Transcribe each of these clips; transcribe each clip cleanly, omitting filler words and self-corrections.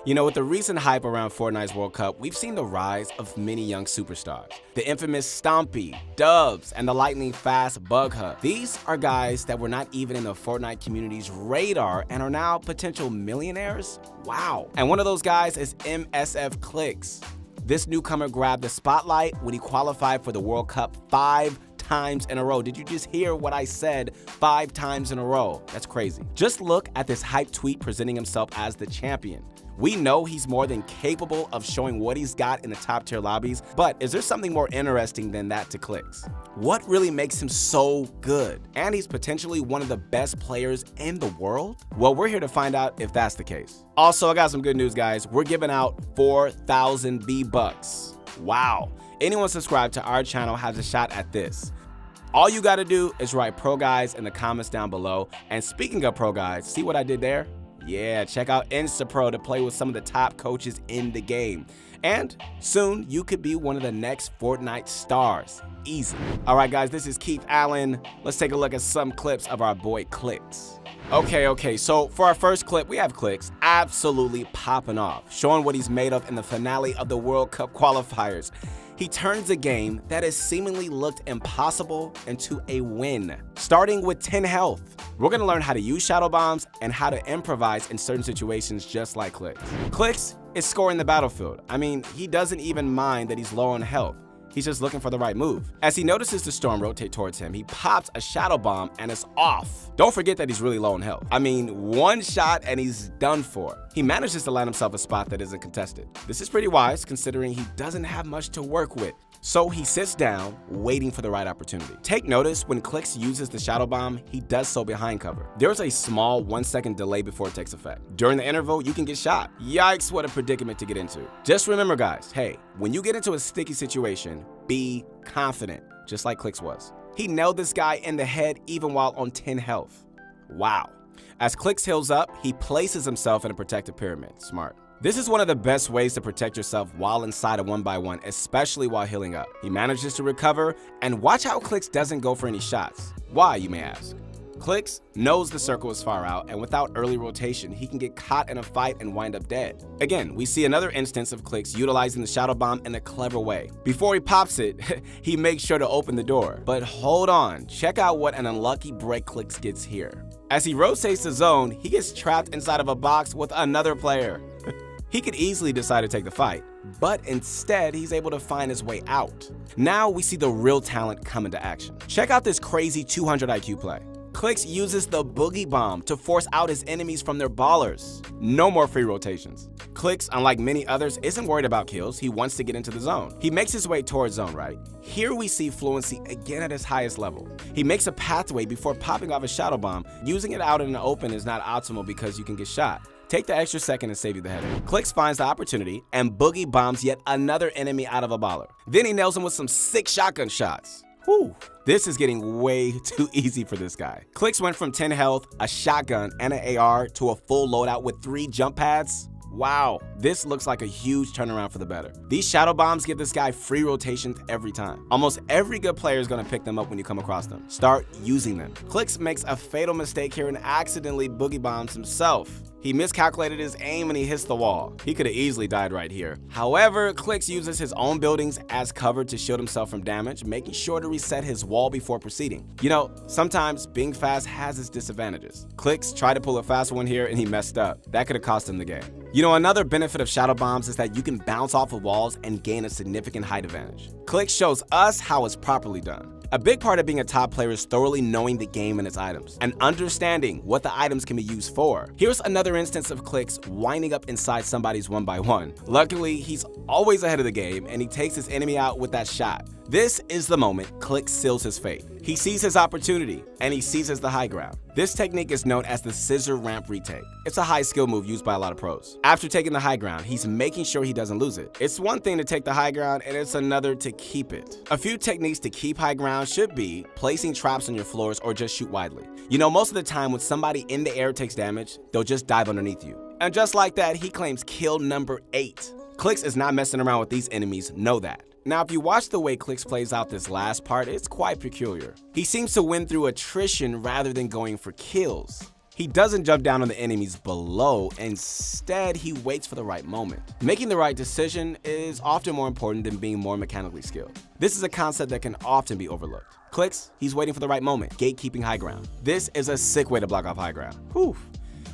You know, with the recent hype around Fortnite's World Cup, we've seen the rise of many young superstars. The infamous Stompy, Dubs, and the lightning-fast Bugha. These are guys that were not even in the Fortnite community's radar and are now potential millionaires? Wow. And one of those guys is MSF Clicks. This newcomer grabbed the spotlight when he qualified for the World Cup 5 times in a row. Did you just hear what I said? 5 times in a row. That's crazy. Just look at this hype tweet presenting himself as the champion. We know he's more than capable of showing what he's got in the top tier lobbies, but is there something more interesting than that to Clicks? What really makes him so good? And he's potentially one of the best players in the world? Well, we're here to find out if that's the case. Also, I got some good news, guys. We're giving out 4,000 V-Bucks. Wow. Anyone subscribed to our channel has a shot at this. All you gotta do is write Pro Guys in the comments down below. And speaking of Pro Guys, see what I did there? Yeah, check out InstaPro to play with some of the top coaches in the game. And soon, you could be one of the next Fortnite stars. Easy. All right, guys, this is Keith Allen. Let's take a look at some clips of our boy Clicks. Okay, so for our first clip, we have Clicks absolutely popping off, showing what he's made of in the finale of the World Cup qualifiers. He turns a game that has seemingly looked impossible into a win. Starting with 10 health, we're gonna learn how to use shadow bombs and how to improvise in certain situations just like Clicks. Clicks is scoring the battlefield. I mean, he doesn't even mind that he's low on health. He's just looking for the right move. As he notices the storm rotate towards him, he pops a shadow bomb and it's off. Don't forget that he's really low on health. I mean, one shot and he's done for. He manages to land himself a spot that isn't contested. This is pretty wise considering he doesn't have much to work with. So he sits down, waiting for the right opportunity. Take notice when Clicks uses the shadow bomb, he does so behind cover. There's a small 1-second delay before it takes effect. During the interval, you can get shot. Yikes, what a predicament to get into. Just remember, guys, hey, when you get into a sticky situation, be confident, just like Clicks was. He nailed this guy in the head even while on 10 health. Wow. As Clicks heals up, he places himself in a protective pyramid. Smart. This is one of the best ways to protect yourself while inside a 1x1, especially while healing up. He manages to recover, and watch how Clicks doesn't go for any shots. Why, you may ask? Clicks knows the circle is far out, and without early rotation, he can get caught in a fight and wind up dead. Again, we see another instance of Clicks utilizing the shadow bomb in a clever way. Before he pops it, he makes sure to open the door. But hold on, check out what an unlucky break Clicks gets here. As he rotates the zone, he gets trapped inside of a box with another player. He could easily decide to take the fight, but instead he's able to find his way out. Now we see the real talent come into action. Check out this crazy 200 IQ play. Clicks uses the boogie bomb to force out his enemies from their ballers. No more free rotations. Clicks, unlike many others, isn't worried about kills. He wants to get into the zone. He makes his way towards zone right. Here we see fluency again at his highest level. He makes a pathway before popping off a shadow bomb. Using it out in the open is not optimal because you can get shot. Take the extra second and save you the headache. Clicks finds the opportunity and boogie bombs yet another enemy out of a baller. Then he nails him with some sick shotgun shots. Whew. This is getting way too easy for this guy. Clicks went from 10 health, a shotgun, and an AR to a full loadout with 3 jump pads. Wow, this looks like a huge turnaround for the better. These shadow bombs give this guy free rotations every time. Almost every good player is gonna pick them up when you come across them. Start using them. Clicks makes a fatal mistake here and accidentally boogie bombs himself. He miscalculated his aim and he hits the wall. He could have easily died right here. However, Clicks uses his own buildings as cover to shield himself from damage, making sure to reset his wall before proceeding. You know, sometimes being fast has its disadvantages. Clicks tried to pull a fast one here and he messed up. That could have cost him the game. You know, another benefit of shadow bombs is that you can bounce off of walls and gain a significant height advantage. Clicks shows us how it's properly done. A big part of being a top player is thoroughly knowing the game and its items, and understanding what the items can be used for. Here's another instance of Clicks winding up inside somebody's 1x1. Luckily, he's always ahead of the game, and he takes his enemy out with that shot. This is the moment Clicks seals his fate. He sees his opportunity, and he seizes the high ground. This technique is known as the scissor ramp retake. It's a high skill move used by a lot of pros. After taking the high ground, he's making sure he doesn't lose it. It's one thing to take the high ground, and it's another to keep it. A few techniques to keep high ground should be placing traps on your floors or just shoot widely. You know, most of the time when somebody in the air takes damage, they'll just dive underneath you. And just like that, he claims kill number 8. Clicks is not messing around with these enemies, know that. Now, if you watch the way Clicks plays out this last part, it's quite peculiar. He seems to win through attrition rather than going for kills. He doesn't jump down on the enemies below, instead he waits for the right moment. Making the right decision is often more important than being more mechanically skilled. This is a concept that can often be overlooked. Clicks, he's waiting for the right moment, gatekeeping high ground. This is a sick way to block off high ground. Whew.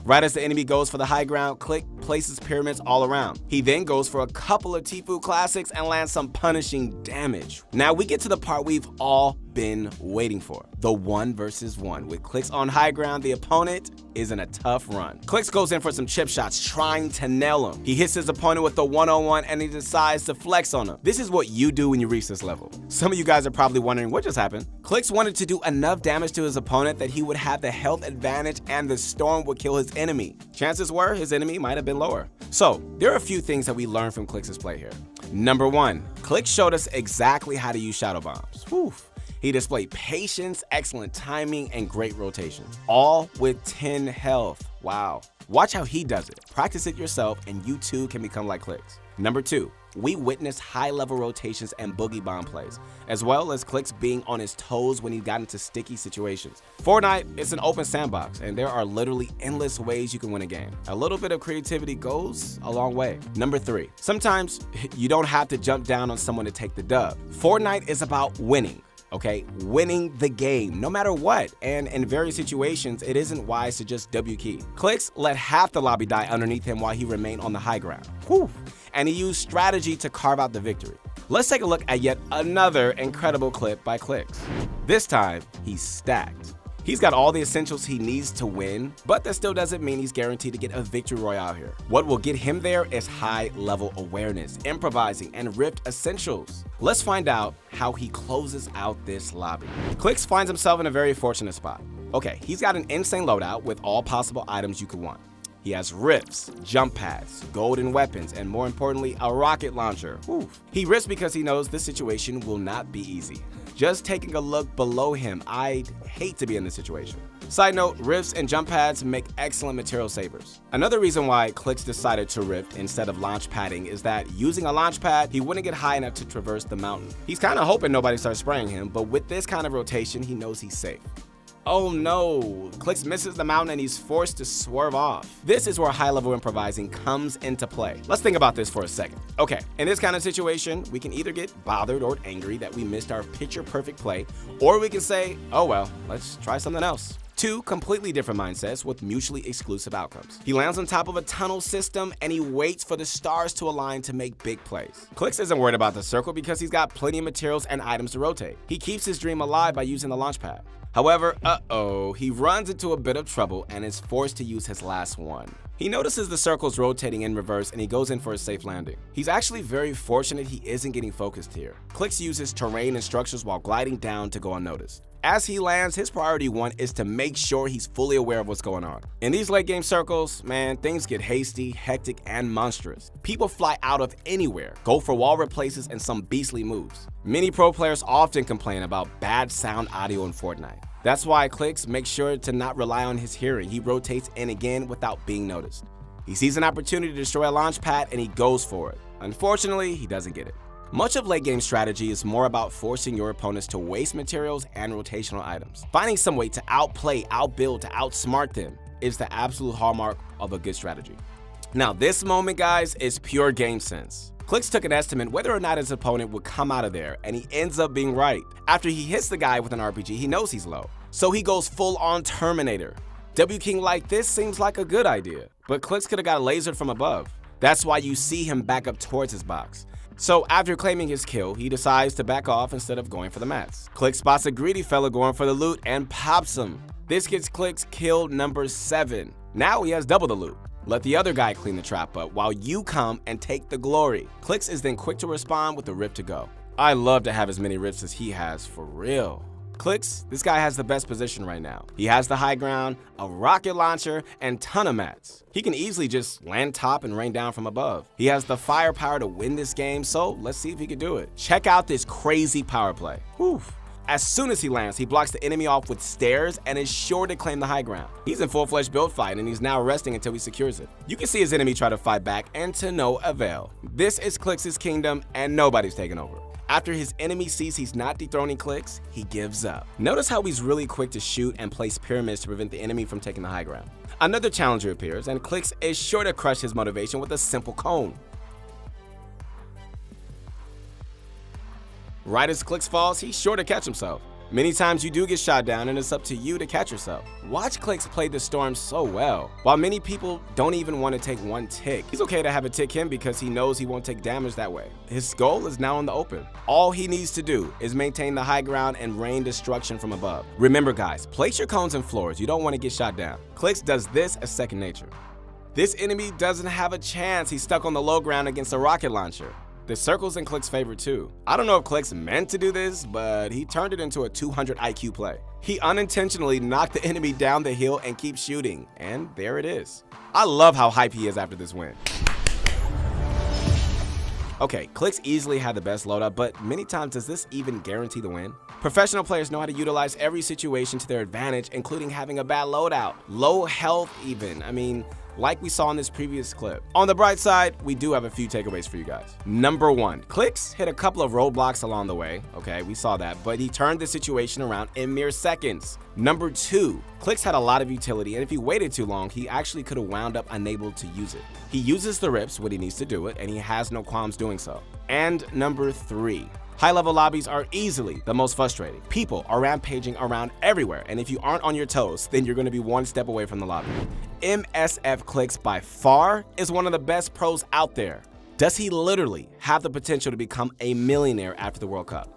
Right as the enemy goes for the high ground, Click places pyramids all around. He then goes for a couple of Tfue classics and lands some punishing damage. Now we get to the part we've all been waiting for, the 1 versus 1. With Clicks on high ground, the opponent is in a tough run. Clicks goes in for some chip shots, trying to nail him. He hits his opponent with the 1-on-1 and he decides to flex on him. This is what you do when you reach this level. Some of you guys are probably wondering what just happened. Clicks wanted to do enough damage to his opponent that he would have the health advantage and the storm would kill his enemy. Chances were his enemy might have been lower. So there are a few things that we learned from Clicks' play here. Number 1, Clicks showed us exactly how to use shadow bombs. Whew. He displayed patience, excellent timing, and great rotation, all with 10 health. Wow. Watch how he does it. Practice it yourself and you too can become like Clicks. Number 2, we witnessed high-level rotations and boogie bomb plays, as well as Clicks being on his toes when he got into sticky situations. Fortnite is an open sandbox, and there are literally endless ways you can win a game. A little bit of creativity goes a long way. Number 3, sometimes you don't have to jump down on someone to take the dub. Fortnite is about winning. Okay, winning the game, no matter what, and in various situations, it isn't wise to just W key. Clicks let half the lobby die underneath him while he remained on the high ground. Whew. And he used strategy to carve out the victory. Let's take a look at yet another incredible clip by Clicks. This time, he's stacked. He's got all the essentials he needs to win, but that still doesn't mean he's guaranteed to get a victory royale here. What will get him there is high-level awareness, improvising, and Rift essentials. Let's find out how he closes out this lobby. Clicks finds himself in a very fortunate spot. Okay, he's got an insane loadout with all possible items you could want. He has rifts, jump pads, golden weapons, and more importantly, a rocket launcher. Whew. He risks because he knows this situation will not be easy. Just taking a look below him, I'd hate to be in this situation. Side note, rifts and jump pads make excellent material savers. Another reason why Clicks decided to rift instead of launch padding is that using a launch pad, he wouldn't get high enough to traverse the mountain. He's kind of hoping nobody starts spraying him, but with this kind of rotation, he knows he's safe. Oh no, Clicks misses the mountain and he's forced to swerve off. This is where high-level improvising comes into play. Let's think about this for a second. Okay, in this kind of situation, we can either get bothered or angry that we missed our picture-perfect play, or we can say, oh well, let's try something else. Two completely different mindsets with mutually exclusive outcomes. He lands on top of a tunnel system and he waits for the stars to align to make big plays. Clicks isn't worried about the circle because he's got plenty of materials and items to rotate. He keeps his dream alive by using the launch pad. However, he runs into a bit of trouble and is forced to use his last one. He notices the circles rotating in reverse and he goes in for a safe landing. He's actually very fortunate he isn't getting focused here. Clicks uses terrain and structures while gliding down to go unnoticed. As he lands, his priority one is to make sure he's fully aware of what's going on. In these late game circles, man, things get hasty, hectic, and monstrous. People fly out of anywhere, go for wall replaces and some beastly moves. Many pro players often complain about bad sound audio in Fortnite. That's why Clicks makes sure to not rely on his hearing. He rotates in again without being noticed. He sees an opportunity to destroy a launch pad and he goes for it. Unfortunately, he doesn't get it. Much of late game strategy is more about forcing your opponents to waste materials and rotational items. Finding some way to outplay, outbuild, to outsmart them is the absolute hallmark of a good strategy. Now this moment, guys, is pure game sense. Clicks took an estimate whether or not his opponent would come out of there, and he ends up being right. After he hits the guy with an RPG, he knows he's low, so he goes full on Terminator. W King like this seems like a good idea, but Clicks could have got lasered from above. That's why you see him back up towards his box. So after claiming his kill, he decides to back off instead of going for the mats. Clicks spots a greedy fella going for the loot and pops him. This gets Clicks kill number 7. Now he has double the loot. Let the other guy clean the trap up while you come and take the glory. Clicks is then quick to respond with the rift to go. I love to have as many rifts as he has, for real. Clicks, this guy has the best position right now. He has the high ground, a rocket launcher, and ton of mats. He can easily just land top and rain down from above. He has the firepower to win this game, so let's see if he can do it. Check out this crazy power play. Whew. As soon as he lands, he blocks the enemy off with stairs and is sure to claim the high ground. He's in full-fledged build fight and he's now resting until he secures it. You can see his enemy try to fight back and to no avail. This is Clicks' kingdom and nobody's taking over. After his enemy sees he's not dethroning Clix, he gives up. Notice how he's really quick to shoot and place pyramids to prevent the enemy from taking the high ground. Another challenger appears, and Clix is sure to crush his motivation with a simple cone. Right as Clix falls, he's sure to catch himself. Many times you do get shot down, and it's up to you to catch yourself. Watch Clix play the storm so well. While many people don't even want to take one tick, he's okay to have a tick him because he knows he won't take damage that way. His goal is now in the open. All he needs to do is maintain the high ground and rain destruction from above. Remember guys, place your cones in floors. You don't want to get shot down. Clix does this as second nature. This enemy doesn't have a chance. He's stuck on the low ground against a rocket launcher. The circle's in Clix's favor too. I don't know if Clix meant to do this, but he turned it into a 200 IQ play. He unintentionally knocked the enemy down the hill and keeps shooting, and there it is. I love how hype he is after this win. Okay, Clix easily had the best loadout, but many times does this even guarantee the win? Professional players know how to utilize every situation to their advantage, including having a bad loadout, low health even. I mean, like we saw in this previous clip. On the bright side, we do have a few takeaways for you guys. Number 1, Clix hit a couple of roadblocks along the way. Okay, we saw that, but he turned the situation around in mere seconds. Number 2, Clix had a lot of utility, and if he waited too long, he actually could have wound up unable to use it. He uses the rips when he needs to do it, and he has no qualms doing so. And number 3, high-level lobbies are easily the most frustrating. People are rampaging around everywhere, and if you aren't on your toes, then you're going to be one step away from the lobby. MSF Clix by far is one of the best pros out there. Does he literally have the potential to become a millionaire after the World Cup?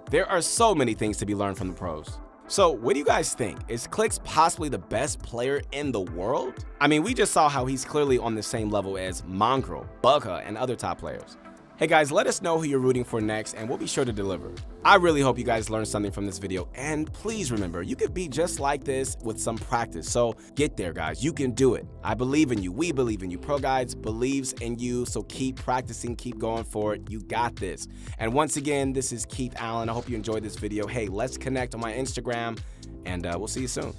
There are so many things to be learned from the pros. So what do you guys think? Is Clix possibly the best player in the world? I mean, we just saw how he's clearly on the same level as Mongrel, Bugha, and other top players. Hey guys, let us know who you're rooting for next and we'll be sure to deliver. I really hope you guys learned something from this video, and please remember, you could be just like this with some practice. So get there guys, you can do it. I believe in you, we believe in you. Pro Guides believes in you, so keep practicing, keep going for it. You got this. And once again, this is Keith Allen. I hope you enjoyed this video. Hey, let's connect on my Instagram and we'll see you soon.